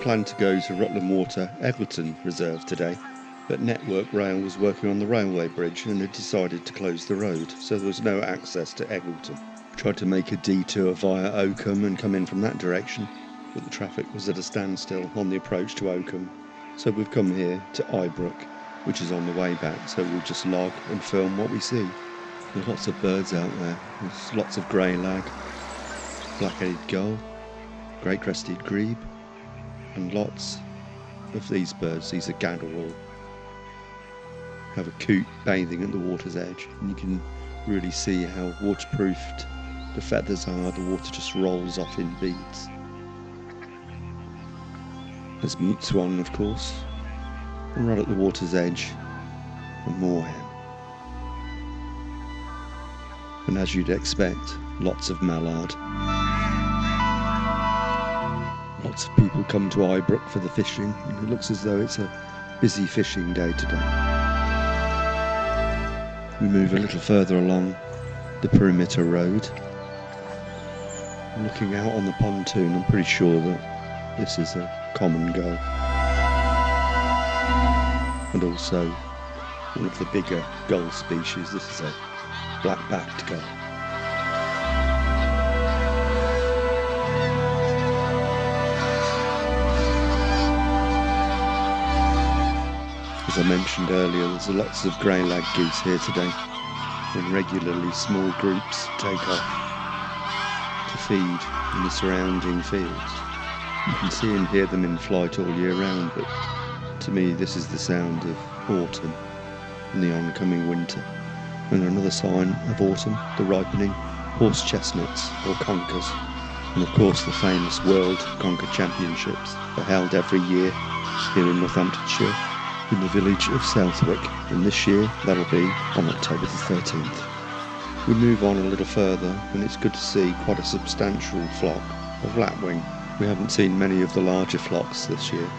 planned to go to Rutland Water, Egleton Reserve today, but Network Rail was working on the railway bridge and had decided to close the road, so there was no access to Egleton. We tried to make a detour via Oakham and come in from that direction, but the traffic was at a standstill on the approach to Oakham, so we've come here to Eyebrook, which is on the way back, so we'll just log and film what we see. There's lots of birds out there. There's lots of grey lag, black-headed gull, great crested grebe, and lots of these birds. These are gadwall. Have a coot bathing at the water's edge, and you can really see how waterproofed the feathers are. The water just rolls off in beads. There's mute swan, of course, and right at the water's edge, a moorhen. And as you'd expect, lots of mallard. Lots of people come to Eyebrook for the fishing, and it looks as though it's a busy fishing day today. We move a little further along the perimeter road. Looking out on the pontoon, I'm pretty sure that this is a common gull. And also one of the bigger gull species. This is a black-backed gull. As I mentioned earlier, there's lots of grey lag geese here today, and regularly small groups take off to feed in the surrounding fields. You can see and hear them in flight all year round, but to me this is the sound of autumn and the oncoming winter. And another sign of autumn, the ripening horse chestnuts or conkers. And of course the famous World Conker Championships are held every year here in Northamptonshire, in the village of Southwick, and this year that'll be on October the 13th. We move on a little further, and it's good to see quite a substantial flock of lapwing. We haven't seen many of the larger flocks this year.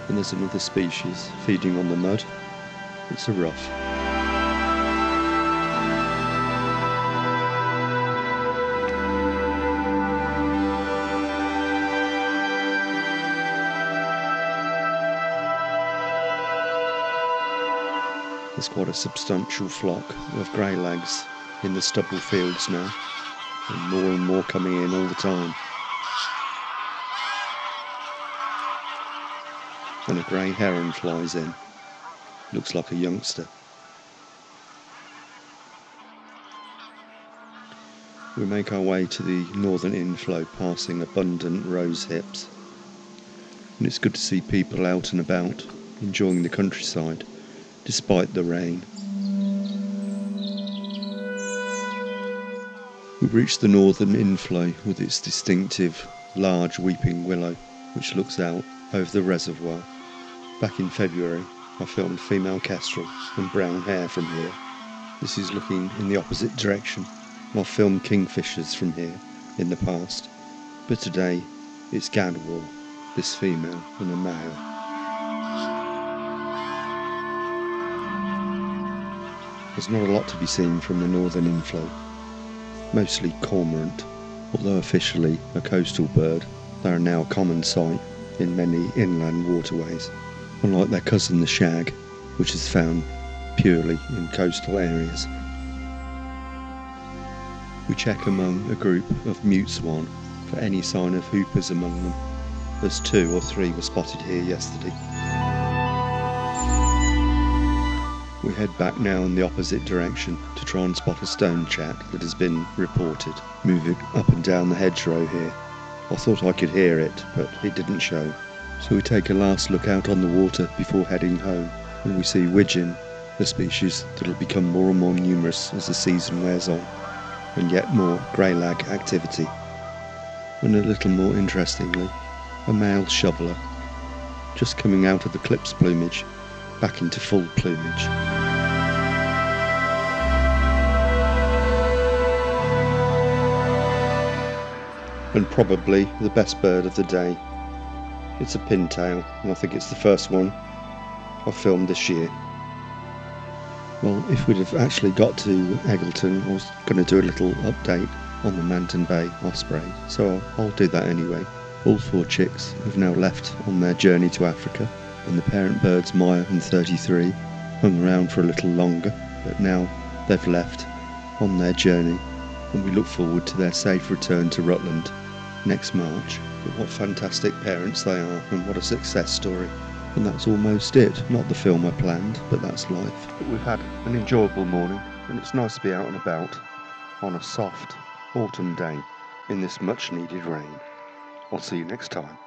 And there's another species feeding on the mud. It's a ruff. There's quite a substantial flock of grey lags in the stubble fields now, and more coming in all the time. And a grey heron flies in. Looks like a youngster. We make our way to the northern inflow, passing abundant rose hips. And it's good to see people out and about, enjoying the countryside, despite the rain. We've reached the northern inflow with its distinctive large weeping willow, which looks out over the reservoir. Back in February, I filmed female kestrel and brown hare from here. This is looking in the opposite direction. I've filmed kingfishers from here in the past, but today it's gadwall, this female and a male. There's not a lot to be seen from the northern inflow. Mostly cormorant, although officially a coastal bird, they are now a common sight in many inland waterways, unlike their cousin the shag, which is found purely in coastal areas. We check among a group of mute swan for any sign of hoopers among them, as 2 or 3 were spotted here yesterday. We head back now in the opposite direction to try and spot a stone chat that has been reported, moving up and down the hedgerow here. I thought I could hear it, but it didn't show. So we take a last look out on the water before heading home, and we see widgeon, a species that will become more and more numerous as the season wears on, and yet more grey lag activity. And a little more interestingly, a male shoveler, just coming out of the clips plumage, back into full plumage. And probably the best bird of the day. It's a pintail, and I think it's the first one I've filmed this year. Well, if we'd have actually got to Egleton, I was going to do a little update on the Manton Bay osprey, so I'll do that anyway. All 4 chicks have now left on their journey to Africa, and the parent birds Maya and 33 hung around for a little longer, but now they've left on their journey, and we look forward to their safe return to Rutland next March. But what fantastic parents they are, and what a success story. And that's almost it. Not the film I planned, but that's life. But we've had an enjoyable morning, and it's nice to be out and about on a soft autumn day in this much needed rain. I'll see you next time.